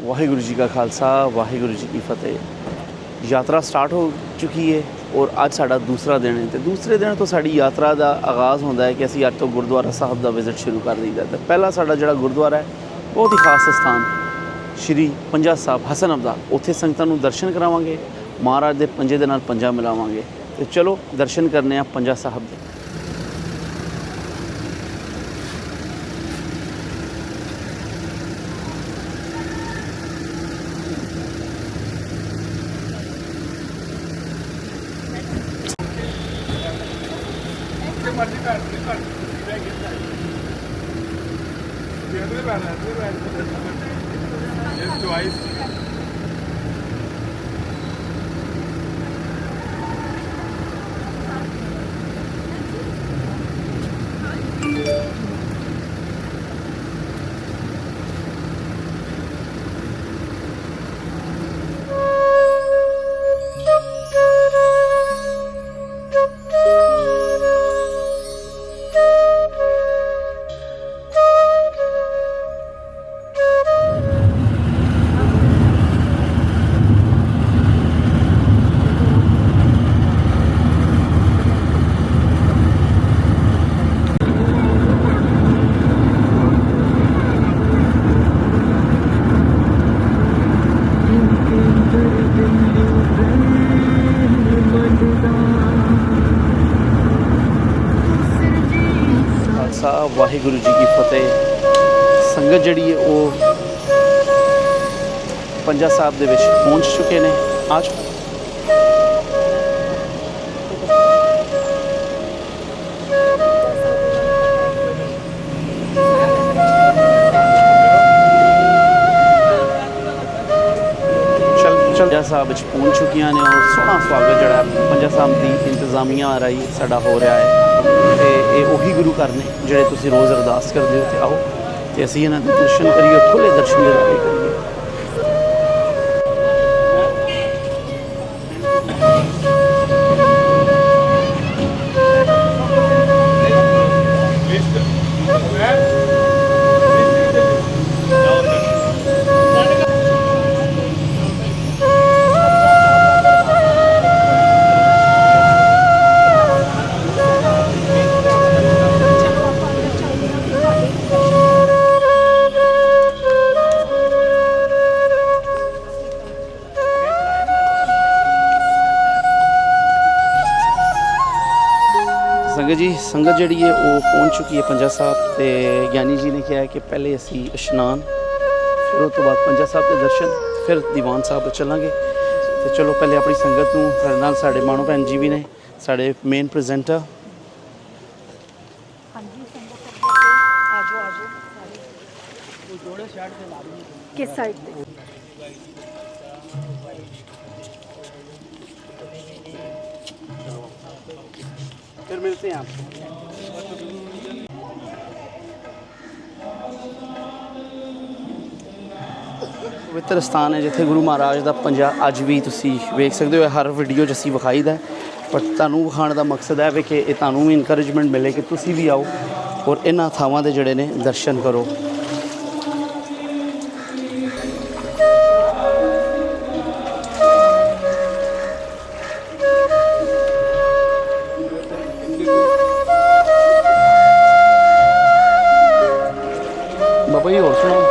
वाहिगुरु जी का खालसा वाहिगुरु जी की फतेह। यात्रा स्टार्ट हो चुकी है और अज साडा दूसरा दिन है। तो दूसरे दिन तो साडी यात्रा का आगाज़ होता है कि असी अज तो गुरुद्वारा साहब का विजिट शुरू कर दईदा। तो पहला साडा जिहड़ा गुरुद्वारा है बहुत ही खास स्थान श्री पंजा साहब हसन अब्दा, उत्थे संगतां नूं दर्शन करावांगे, महाराज के पंजे दे नाल पंजा मिलावांगे। तो चलो दर्शन करने आ पंजा साहब दे। वाहिगुरु जी की फतेह। संगत जिहड़ी है वो पंजा साहब दे विच पहुंच चुके ने। आज पंजा साहब विच पहुंच चुकियां ने और सोहना स्वागत जिहड़ा पंजा साहब की इंतजामिया राही साडा हो रहा है। तो ये उही गुरु घर ने जिहड़े तुसीं रोज़ अरदास करदे हो। तो आओ तो असीं इन्हां दे दर्शन करिए, खुले दर्शन करिए। संगत जी, संगत जी है वो पहुंच चुकी है पंजा साहब। तो ज्ञानी जी ने कहा है कि पहले असी इशनान, फिर उस तो बाद पंजा साहब के दर्शन, फिर दीवान साहब चलांगे। तो चलो पहले अपनी संगत नूं साडे नाल साडे मानो भैन जी भी ने, साडे मेन प्रेजेंटर। किस साइड पे? फिर मिलते हैं आपको। पवित्र स्थान है जिथे गुरु महाराज का पंजा अज भी तुसी वेख सकते हो। हर वीडियो असी विखाई दा, पर तुहानूं विखाण का मकसद है कि तुहानूं भी इनकरेजमेंट मिले कि तुसी भी आओ और इन्हां थावां दे जिहड़े ने दर्शन करो। बाबा जी और सुनाओ।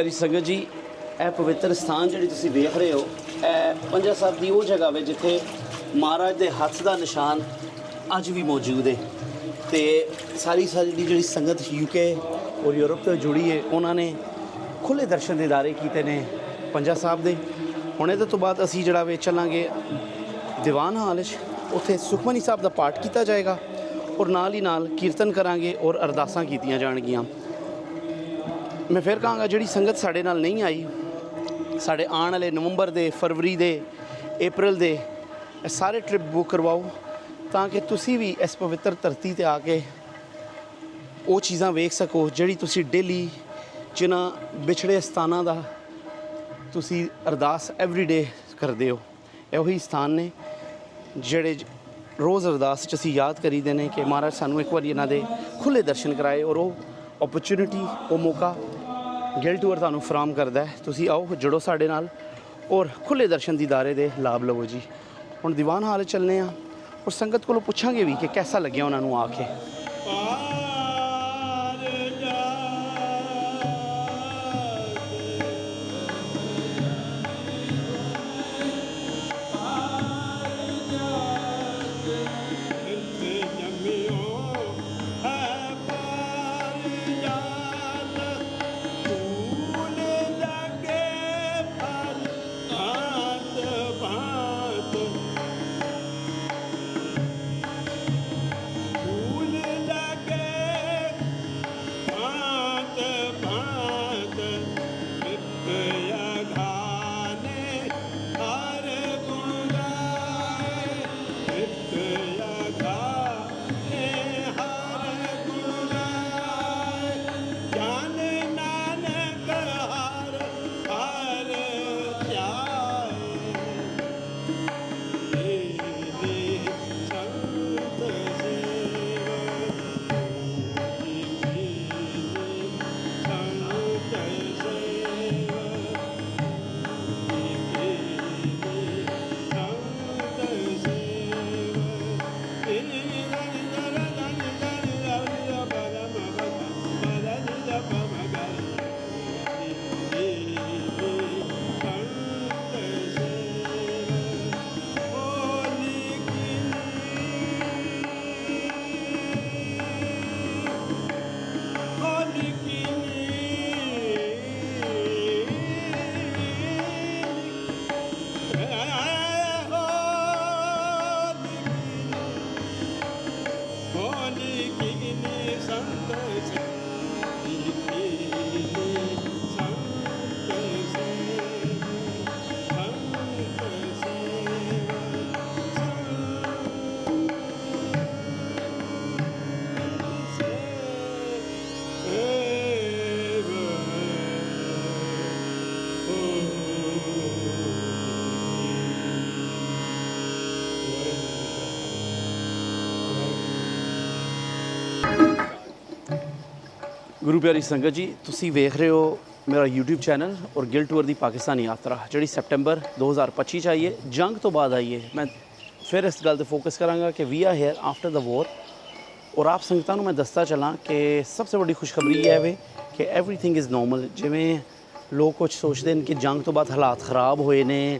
ਪਿਆਰੀ ਸੰਗਤ ਜੀ, ਇਹ ਪਵਿੱਤਰ ਸਥਾਨ ਜਿਹੜੀ ਤੁਸੀਂ ਵੇਖ ਰਹੇ ਹੋ, ਇਹ ਪੰਜਾ ਸਾਹਿਬ ਦੀ ਉਹ ਜਗ੍ਹਾ ਵੇ ਜਿੱਥੇ ਮਹਾਰਾਜ ਦੇ ਹੱਥ ਦਾ ਨਿਸ਼ਾਨ ਅੱਜ ਵੀ ਮੌਜੂਦ ਹੈ। ਤੇ ਸਾਰੀ ਜਿਹੜੀ ਸੰਗਤ UK ਔਰ ਯੂਰਪ ਤੋਂ ਜੁੜੀ ਹੈ, ਉਹਨਾਂ ਨੇ ਖੁੱਲ੍ਹੇ ਦਰਸ਼ਨ ਦੀਦਾਰੇ ਕੀਤੇ ਨੇ ਪੰਜਾ ਸਾਹਿਬ ਦੇ। ਹੁਣ ਇਹਦੇ ਤੋਂ ਬਾਅਦ ਅਸੀਂ ਜਿਹੜਾ ਵੇ ਚੱਲਾਂਗੇ ਦੀਵਾਨ ਹਾਲ 'ਚ, ਉੱਥੇ ਸੁਖਮਨੀ ਸਾਹਿਬ ਦਾ ਪਾਠ ਕੀਤਾ ਜਾਏਗਾ ਔਰ ਨਾਲ ਹੀ ਨਾਲ ਕੀਰਤਨ ਕਰਾਂਗੇ ਔਰ ਅਰਦਾਸਾਂ ਕੀਤੀਆਂ ਜਾਣਗੀਆਂ। ਮੈਂ ਫਿਰ ਕਹਾਂਗਾ ਜਿਹੜੀ ਸੰਗਤ ਸਾਡੇ ਨਾਲ ਨਹੀਂ ਆਈ, ਸਾਡੇ ਆਉਣ ਵਾਲੇ ਨਵੰਬਰ ਦੇ, ਫਰਵਰੀ ਦੇ, ਅਪ੍ਰੈਲ ਦੇ ਇਹ ਸਾਰੇ ਟ੍ਰਿਪ ਬੁੱਕ ਕਰਵਾਓ, ਤਾਂ ਕਿ ਤੁਸੀਂ ਵੀ ਇਸ ਪਵਿੱਤਰ ਧਰਤੀ 'ਤੇ ਆ ਕੇ ਉਹ ਚੀਜ਼ਾਂ ਵੇਖ ਸਕੋ ਜਿਹੜੀ ਤੁਸੀਂ ਡੇਲੀ ਜਿਨ੍ਹਾਂ ਵਿਛੜੇ ਸਥਾਨਾਂ ਦਾ ਤੁਸੀਂ ਅਰਦਾਸ ਐਵਰੀਡੇ ਕਰਦੇ ਹੋ। ਇਹੋ ਹੀ ਸਥਾਨ ਨੇ ਜਿਹੜੇ ਰੋਜ਼ ਅਰਦਾਸ 'ਚ ਅਸੀਂ ਯਾਦ ਕਰੀਦੇ ਨੇ ਕਿ ਮਹਾਰਾਜ ਸਾਨੂੰ ਇੱਕ ਵਾਰੀ ਇਹਨਾਂ ਦੇ ਖੁੱਲ੍ਹੇ ਦਰਸ਼ਨ ਕਰਾਏ, ਔਰ ਉਹ ਓਪਰਚੁਨਿਟੀ, ਉਹ ਮੌਕਾ ਗਿਲ ਟੂਰ ਤੁਹਾਨੂੰ ਫਰਾਹਮ ਕਰਦਾ ਹੈ। ਤੁਸੀਂ ਆਓ, ਜੁੜੋ ਸਾਡੇ ਨਾਲ ਔਰ ਖੁੱਲ੍ਹੇ ਦਰਸ਼ਨ ਦੀਦਾਰੇ ਦੇ ਲਾਭ ਲਵੋ ਜੀ। ਹੁਣ ਦੀਵਾਨ ਹਾਲ ਚੱਲਨੇ ਆ ਔਰ ਸੰਗਤ ਕੋਲੋਂ ਪੁੱਛਾਂਗੇ ਵੀ ਕਿ ਕੈਸਾ ਲੱਗਿਆ ਉਹਨਾਂ ਨੂੰ ਆ ਕੇ। ਗੁਰੂ ਪਿਆਰੀ ਸੰਗਤ ਜੀ, ਤੁਸੀਂ ਵੇਖ ਰਹੇ ਹੋ ਮੇਰਾ YouTube ਚੈਨਲ ਔਰ ਗਿਲ ਟੂਰ ਦੀ ਪਾਕਿਸਤਾਨ ਯਾਤਰਾ, ਜਿਹੜੀ ਸੈਪਟੈਂਬਰ 2025 ਚ ਆਈ ਹੈ, ਜੰਗ ਤੋਂ ਬਾਅਦ ਆਈ ਹੈ। ਮੈਂ ਫਿਰ ਇਸ ਗੱਲ 'ਤੇ ਫੋਕਸ ਕਰਾਂਗਾ ਕਿ we are here after the war. ਔਰ ਆਪ ਸੰਗਤਾਂ ਨੂੰ ਮੈਂ ਦੱਸਦਾ ਚੱਲਾਂ ਕਿ ਸਭ ਤੋਂ ਵੱਡੀ ਖੁਸ਼ਖਬਰੀ ਇਹ ਹੈ ਕਿ ਐਵਰੀਥਿੰਗ ਇਜ਼ ਨੋਰਮਲ। ਜਿਵੇਂ ਲੋਕ ਕੁਝ ਸੋਚਦੇ ਨੇ ਕਿ ਜੰਗ ਤੋਂ ਬਾਅਦ ਹਾਲਾਤ ਖਰਾਬ ਹੋਏ ਨੇ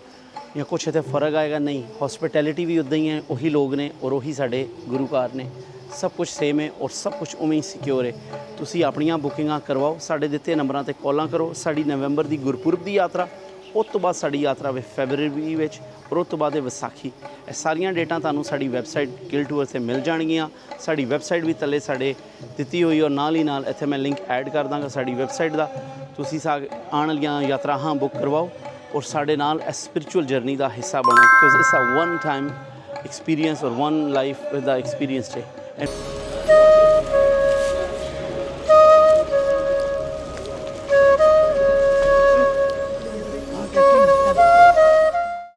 ਜਾਂ ਕੁਛ ਇੱਥੇ ਫਰਕ ਆਏਗਾ, ਨਹੀਂ। ਹੌਸਪਿਟੈਲਿਟੀ ਵੀ ਉੱਦਾਂ ਹੀ ਹੈ, ਉਹੀ ਲੋਕ ਨੇ ਔਰ ਉਹੀ ਸਾਡੇ ਗੁਰੂਕਾਰ ਨੇ। ਸਭ ਕੁਝ ਸੇਮ ਹੈ ਔਰ ਸਭ ਕੁਝ ਉਵੇਂ ਹੀ ਸਿਕਿਉਰ ਹੈ। ਤੁਸੀਂ ਆਪਣੀਆਂ ਬੁਕਿੰਗਾਂ ਕਰਵਾਓ, ਸਾਡੇ ਦਿੱਤੇ ਨੰਬਰਾਂ 'ਤੇ ਕਾਲਾਂ ਕਰੋ। ਸਾਡੀ ਨਵੰਬਰ ਦੀ ਗੁਰਪੁਰਬ ਦੀ ਯਾਤਰਾ, ਉਸ ਤੋਂ ਬਾਅਦ ਸਾਡੀ ਯਾਤਰਾ ਵੇ ਫੈਬਰਵਰੀ ਵਿੱਚ, ਔਰ ਉਸ ਤੋਂ ਬਾਅਦ ਵਿਸਾਖੀ। ਇਹ ਸਾਰੀਆਂ ਡੇਟਾਂ ਤੁਹਾਨੂੰ ਸਾਡੀ ਵੈਬਸਾਈਟ ਗਿਲ ਟੂਰ 'ਤੇ ਮਿਲ ਜਾਣਗੀਆਂ। ਸਾਡੀ ਵੈਬਸਾਈਟ ਵੀ ਥੱਲੇ ਸਾਡੇ ਦਿੱਤੀ ਹੋਈ, ਔਰ ਨਾਲ ਹੀ ਨਾਲ ਇੱਥੇ ਮੈਂ ਲਿੰਕ ਐਡ ਕਰ ਦਾਂਗਾ ਸਾਡੀ ਵੈਬਸਾਈਟ ਦਾ। ਤੁਸੀਂ ਆਉਣ ਵਾਲੀਆਂ ਯਾਤਰਾਵਾਂ ਬੁੱਕ ਕਰਵਾਓ ਔਰ ਸਾਡੇ ਨਾਲ ਇਸ ਸਪਿਰਿਚੁਅਲ ਜਰਨੀ ਦਾ ਹਿੱਸਾ ਬਣੋ, because it's a one time experience or one life with the experience day. And